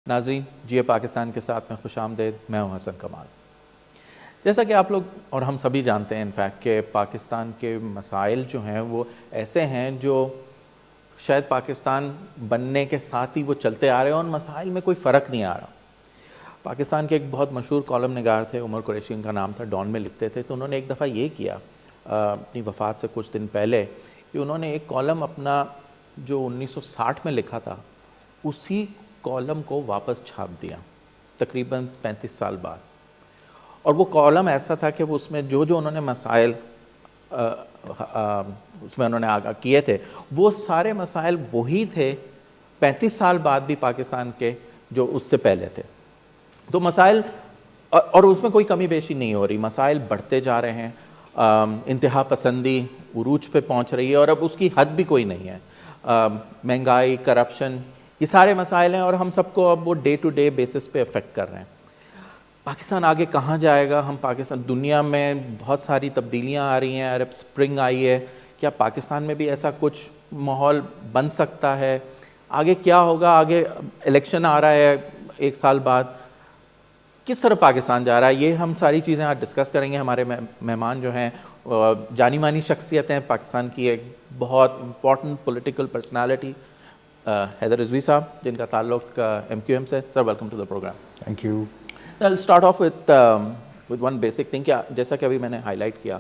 ناظرین، جیے پاکستان کے ساتھ میں خوش آمدید، میں ہوں حسن کمال۔ جیسا کہ آپ لوگ اور ہم سبھی جانتے ہیں انفیکٹ کہ پاکستان کے مسائل جو ہیں وہ ایسے ہیں جو شاید پاکستان بننے کے ساتھ ہی وہ چلتے آ رہے ہیں اور ان مسائل میں کوئی فرق نہیں آ رہا۔ پاکستان کے ایک بہت مشہور کالم نگار تھے، عمر قریشی ان کا نام تھا، ڈان میں لکھتے تھے، تو انہوں نے ایک دفعہ یہ کیا اپنی وفات سے کچھ دن پہلے کہ انہوں نے ایک کالم اپنا جو 1960 میں لکھا تھا اسی کالم کو واپس چھاپ دیا تقریباً 35 سال بعد۔ اور وہ کالم ایسا تھا کہ وہ اس میں جو انہوں نے مسائل اس میں انہوں نے آگاہ کیے تھے وہ سارے مسائل وہی تھے 35 سال بعد بھی پاکستان کے جو اس سے پہلے تھے۔ تو مسائل اور اس میں کوئی کمی بیشی نہیں ہو رہی، مسائل بڑھتے جا رہے ہیں، انتہا پسندی عروج پہ پہنچ رہی ہے اور اب اس کی حد بھی کوئی نہیں ہے۔ مہنگائی، کرپشن، یہ سارے مسائل ہیں اور ہم سب کو اب وہ ڈے ٹو ڈے بیسس پہ افیکٹ کر رہے ہیں۔ پاکستان آگے کہاں جائے گا؟ پاکستان دنیا میں بہت ساری تبدیلیاں آ رہی ہیں، عرب سپرنگ آئی ہے، کیا پاکستان میں بھی ایسا کچھ ماحول بن سکتا ہے؟ آگے کیا ہوگا؟ آگے الیکشن آ رہا ہے 1 سال بعد، کس طرح پاکستان جا رہا ہے؟ یہ ہم ساری چیزیں آج ڈسکس کریں گے۔ ہمارے مہمان جو ہیں جانی مانی شخصیت ہیں، پاکستان کی ایک بہت important political personality Haider Rizvi sahab, جن کا تعلق MQM سے۔ Sir welcome to the programme. Thank you. I'll start off with one basic thing کہ جیسا کہ ابھی میں نے ہائی لائٹ کیا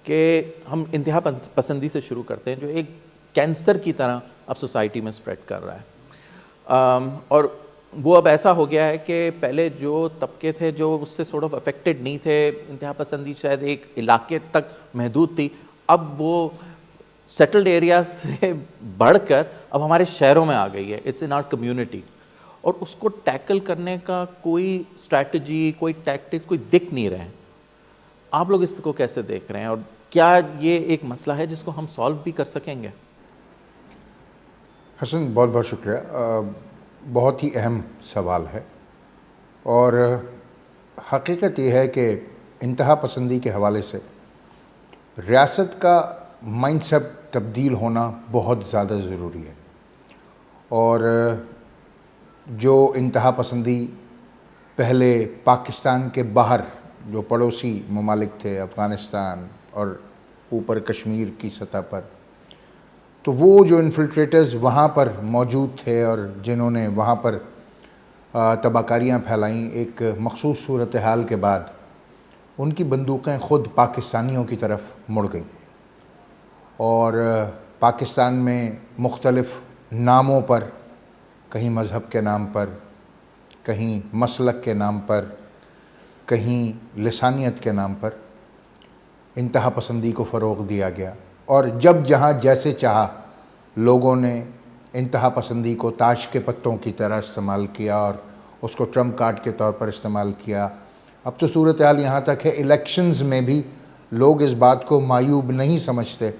کہ ہم انتہا پسندی سے شروع کرتے ہیں جو ایک کینسر کی طرح اب سوسائٹی میں اسپریڈ کر رہا ہے، اور وہ اب ایسا ہو گیا ہے کہ پہلے جو طبقے تھے جو اس سے سورٹ آف افیکٹڈ نہیں تھے، انتہا پسندی شاید ایک علاقے تک محدود تھی، اب وہ سیٹلڈ ایریا سے بڑھ کر اب ہمارے شہروں میں آ گئی ہے، اٹس ان آور کمیونٹی، اور اس کو ٹیکل کرنے کا کوئی اسٹریٹجی، کوئی ٹیکٹکس کوئی دکھ نہیں رہے ہیں۔ آپ لوگ اس کو کیسے دیکھ رہے ہیں اور کیا یہ ایک مسئلہ ہے جس کو ہم سالو بھی کر سکیں گے؟ حسن بہت بہت شکریہ، بہت ہی اہم سوال ہے، اور حقیقت یہ ہے کہ انتہا پسندی کے حوالے سے ریاست کا مائنڈ سیٹ تبدیل ہونا بہت زیادہ ضروری ہے، اور جو انتہا پسندی پہلے پاکستان کے باہر جو پڑوسی ممالک تھے، افغانستان اور اوپر کشمیر کی سطح پر، تو وہ جو انفلٹریٹرز وہاں پر موجود تھے اور جنہوں نے وہاں پر تباہ کاریاں پھیلائیں، ایک مخصوص صورتحال کے بعد ان کی بندوقیں خود پاکستانیوں کی طرف مڑ گئیں، اور پاکستان میں مختلف ناموں پر، کہیں مذہب کے نام پر، کہیں مسلک کے نام پر، کہیں لسانیت کے نام پر انتہا پسندی کو فروغ دیا گیا، اور جب جہاں جیسے چاہا لوگوں نے انتہا پسندی کو تاش کے پتوں کی طرح استعمال کیا اور اس کو ٹرمپ کارڈ کے طور پر استعمال کیا۔ اب تو صورتحال یہاں تک ہے الیکشنز میں بھی لوگ اس بات کو معیوب نہیں سمجھتے،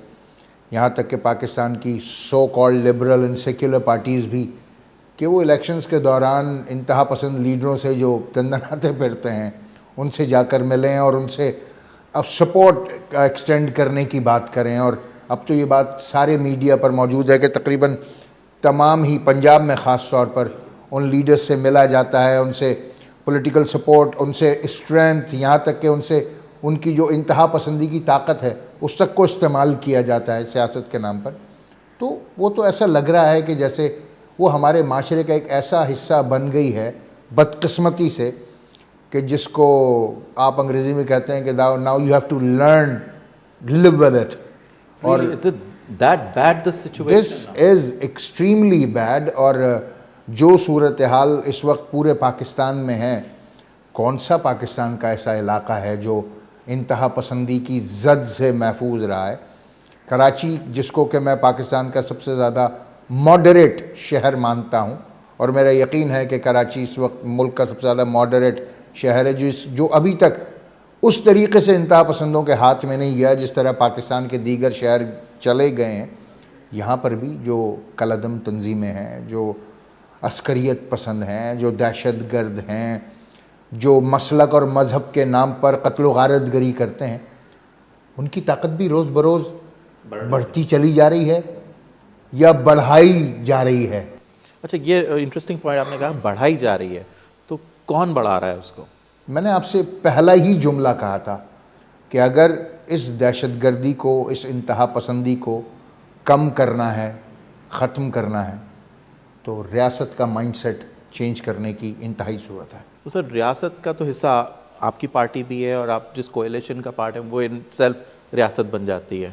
یہاں تک کہ پاکستان کی so called liberal and secular parties بھی، کہ وہ الیکشنز کے دوران انتہا پسند لیڈروں سے جو دندناتے پھرتے ہیں ان سے جا کر ملیں اور ان سے اب سپورٹ ایکسٹینڈ کرنے کی بات کریں۔ اور اب تو یہ بات سارے میڈیا پر موجود ہے کہ تقریباً تمام ہی پنجاب میں خاص طور پر ان لیڈرز سے ملا جاتا ہے، ان سے پولیٹیکل سپورٹ، ان سے اسٹرینتھ، یہاں تک کہ ان سے ان کی جو انتہا پسندی کی طاقت ہے اس تک کو استعمال کیا جاتا ہے سیاست کے نام پر۔ تو وہ تو ایسا لگ رہا ہے کہ جیسے وہ ہمارے معاشرے کا ایک ایسا حصہ بن گئی ہے بدقسمتی سے، کہ جس کو آپ انگریزی میں کہتے ہیں کہ now you have to learn live with it. اور Is it that bad the situation? this is extremely bad، اور جو صورتحال اس وقت پورے پاکستان میں ہے، کون سا پاکستان کا ایسا علاقہ ہے جو انتہا پسندی کی زد سے محفوظ رہا ہے؟ کراچی، جس کو کہ میں پاکستان کا سب سے زیادہ ماڈریٹ شہر مانتا ہوں، اور میرا یقین ہے کہ کراچی اس وقت ملک کا سب سے زیادہ ماڈریٹ شہر ہے، جو ابھی تک اس طریقے سے انتہا پسندوں کے ہاتھ میں نہیں گیا جس طرح پاکستان کے دیگر شہر چلے گئے ہیں۔ یہاں پر بھی جو کالعدم تنظیمیں ہیں، جو عسکریت پسند ہیں، جو دہشت گرد ہیں، جو مسلک اور مذہب کے نام پر قتل و غارت گری کرتے ہیں، ان کی طاقت بھی روز بروز بڑھتی چلی جا رہی ہے یا بڑھائی جا رہی ہے؟ اچھا، یہ انٹرسٹنگ پوائنٹ آپ نے کہا بڑھائی جا رہی ہے، تو کون بڑھا رہا ہے اس کو؟ میں نے آپ سے پہلا ہی جملہ کہا تھا کہ اگر اس دہشت گردی کو، اس انتہا پسندی کو کم کرنا ہے، ختم کرنا ہے، تو ریاست کا مائنڈ سیٹ چینج کرنے کی انتہائی ضرورت ہے۔ تو سر، ریاست کا تو حصہ آپ کی پارٹی بھی ہے، اور آپ جس کولیشن کا پارٹ ہے وہ ان سیلف ریاست بن جاتی ہے،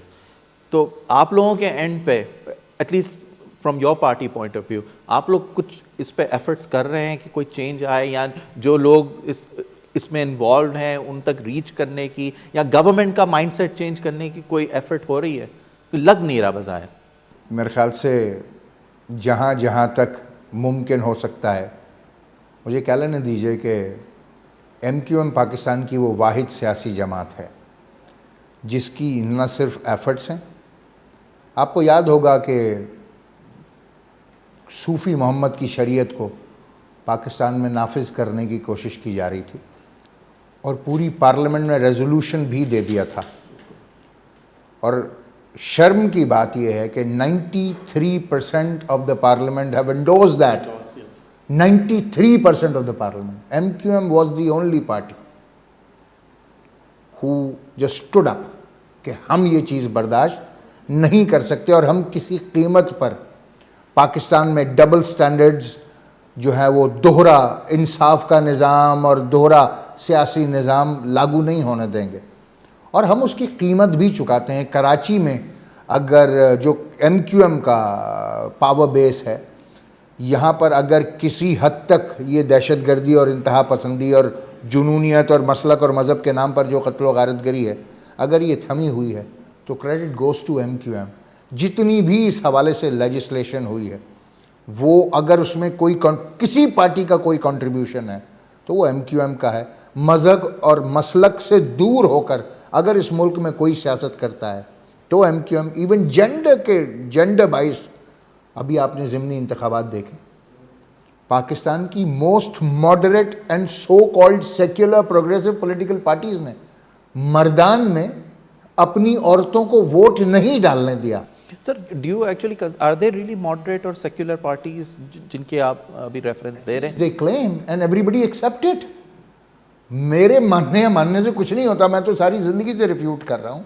تو آپ لوگوں کے اینڈ پہ at least from your party point of view آپ لوگ کچھ اس پہ ایفرٹس کر رہے ہیں کہ کوئی چینج آئے، یا جو لوگ اس میں انوالوڈ ہیں ان تک ریچ کرنے کی، یا گورنمنٹ کا مائنڈ سیٹ چینج کرنے کی کوئی ایفرٹ ہو رہی ہے؟ لگ نہیں رہا بظاہر۔ میرے خیال سے جہاں جہاں تک ممکن ہو سکتا ہے، مجھے کہہ لینے دیجئے کہ ایم کیو ایم پاکستان کی وہ واحد سیاسی جماعت ہے جس کی نہ صرف ایفرٹس ہیں، آپ کو یاد ہوگا کہ صوفی محمد کی شریعت کو پاکستان میں نافذ کرنے کی کوشش کی جا رہی تھی، اور پوری پارلیمنٹ میں ریزولوشن بھی دے دیا تھا، اور شرم کی بات یہ ہے کہ 93% of the parliament have endorsed that. 93% of the parliament. M Q M was the only party who just stood up کہ ہم یہ چیز برداشت نہیں کر سکتے، اور ہم کسی قیمت پر پاکستان میں ڈبل سٹینڈرڈز جو ہے وہ دوہرا انصاف کا نظام اور دوہرا سیاسی نظام لاگو نہیں ہونے دیں گے، اور ہم اس کی قیمت بھی چکاتے ہیں۔ کراچی میں اگر جو ایم کیو ایم کا پاور بیس ہے، یہاں پر اگر کسی حد تک یہ دہشت گردی اور انتہا پسندی اور جنونیت اور مسلک اور مذہب کے نام پر جو قتل و غارت گری ہے، اگر یہ تھمی ہوئی ہے تو credit goes to M Q M. جتنی بھی اس حوالے سے لیجسلیشن ہوئی ہے، وہ اگر اس میں کوئی کسی پارٹی کا کوئی کنٹریبیوشن ہے تو وہ ایم کیو ایم کا ہے۔ مذہب اور مسلک سے دور ہو کر اگر اس ملک میں کوئی سیاست کرتا ہے تو M Q M, even gender باعث، ابھی آپ نے ضمنی انتخابات دیکھے، پاکستان کی most moderate and so called secular progressive political parties نے مردان میں اپنی عورتوں کو ووٹ نہیں ڈالنے دیا۔ Sir, do you actually are they really moderate اور سیکولر پارٹیز جن کے آپ ابھی ریفرنس دے رہے ہیں؟ They claim and everybody accept it۔ میرے ماننے سے کچھ نہیں ہوتا، میں تو ساری زندگی سے ریفیوٹ کر رہا ہوں،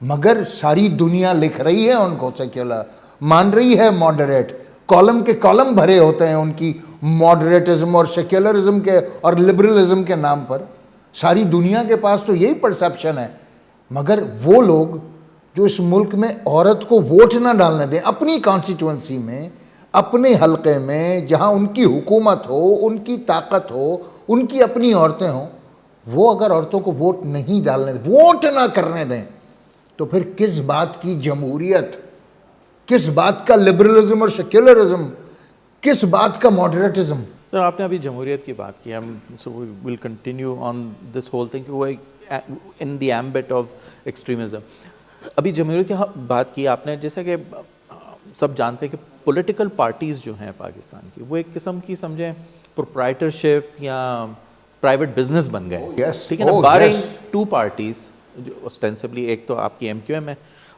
مگر ساری دنیا لکھ رہی ہے ان کو سیکولر، مان رہی ہے ماڈریٹ، کالم کے کالم بھرے ہوتے ہیں ان کی ماڈریٹزم اور سیکولرزم کے اور لبرلزم کے نام پر۔ ساری دنیا کے پاس تو یہی پرسیپشن ہے، مگر وہ لوگ جو اس ملک میں عورت کو ووٹ نہ ڈالنے دیں، اپنی کانسٹیٹوئنسی میں، اپنے حلقے میں جہاں ان کی حکومت ہو، ان کی طاقت ہو، ان کی اپنی عورتیں ہوں، وہ اگر عورتوں کو ووٹ نہیں ڈالنے دیں، ووٹ نہ کرنے دیں، تو پھر کس بات کی جمہوریت، کس بات کا لبرلزم اور سیکولرزم، کس بات کا ماڈریٹزم؟ سر، آپ نے ابھی جمہوریت کی بات کی، so we will continue on this whole thing in the ambit of extremism. ابھی جمہوریت کی بات کی آپ نے، جیسا کہ سب جانتے ہیں کہ پولیٹیکل پارٹیز جو ہیں پاکستان کی، وہ ایک قسم کی سمجھیں پروپرائٹرشپ یا پرائیویٹ بزنس بن گئے، ٹھیک ہے نا، بارنگ ٹو پارٹیز، جو اسٹینسبلی ایک تو آپ کی ایم کیو ایم ہے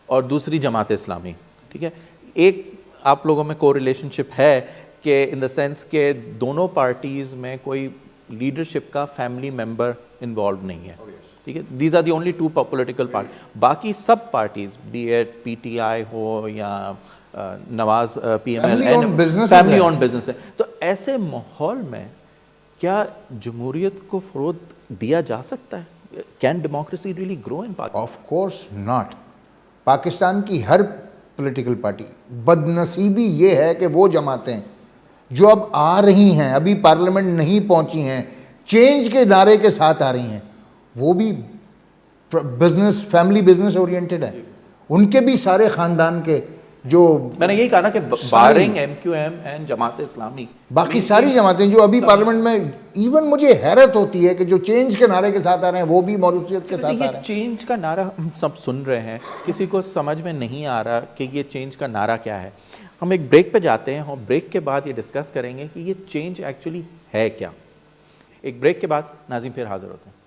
اور دوسری جماعت اسلامی، ٹھیک ہے۔ ایک آپ لوگوں میں کو ریلیشن شپ ہے کہ ان دا سینس کہ دونوں پارٹیز میں کوئی لیڈرشپ کا فیملی ممبر انوالو نہیں ہے، ٹھیک ہے۔ These are the only two political party, باقی سب parties be it PTI ہو یا Nawaz PML, family own business ہے۔ تو ایسے ماحول میں کیا جمہوریت کو فروغ دیا جا سکتا ہے؟ Can democracy really grow in Pakistan? Of course not. Pakistan کی ہر پولیٹیکل پارٹی، بدنصیبی یہ ہے کہ وہ جماعتیں جو اب آ رہی ہیں، ابھی پارلیمنٹ نہیں پہنچی ہیں، چینج کے نعرے کے ساتھ آ رہی ہیں، وہ بھی بزنس، فیملی بزنس اورینٹڈ ہے، ان کے بھی سارے خاندان کے جو، میں نے یہی کہا نا کہ barring M Q M and Jamaat Islami, باقی ساری جماعتیں جو ابھی پارلیمنٹ میں، ایون مجھے حیرت ہوتی ہے کہ جو چینج کے نعرے کے ساتھ آ رہے ہیں وہ بھی موروثیت کے ساتھ آ رہے ہیں۔ یہ چینج کا نعرہ ہم سب سن رہے ہیں، کسی کو سمجھ میں نہیں آ رہا کہ یہ چینج کا نعرہ کیا ہے۔ ہم ایک بریک پہ جاتے ہیں اور بریک کے بعد یہ ڈسکس کریں گے کہ یہ چینج ایکچولی ہے کیا۔ ایک بریک کے بعد ناظرین پھر حاضر ہوتے ہیں.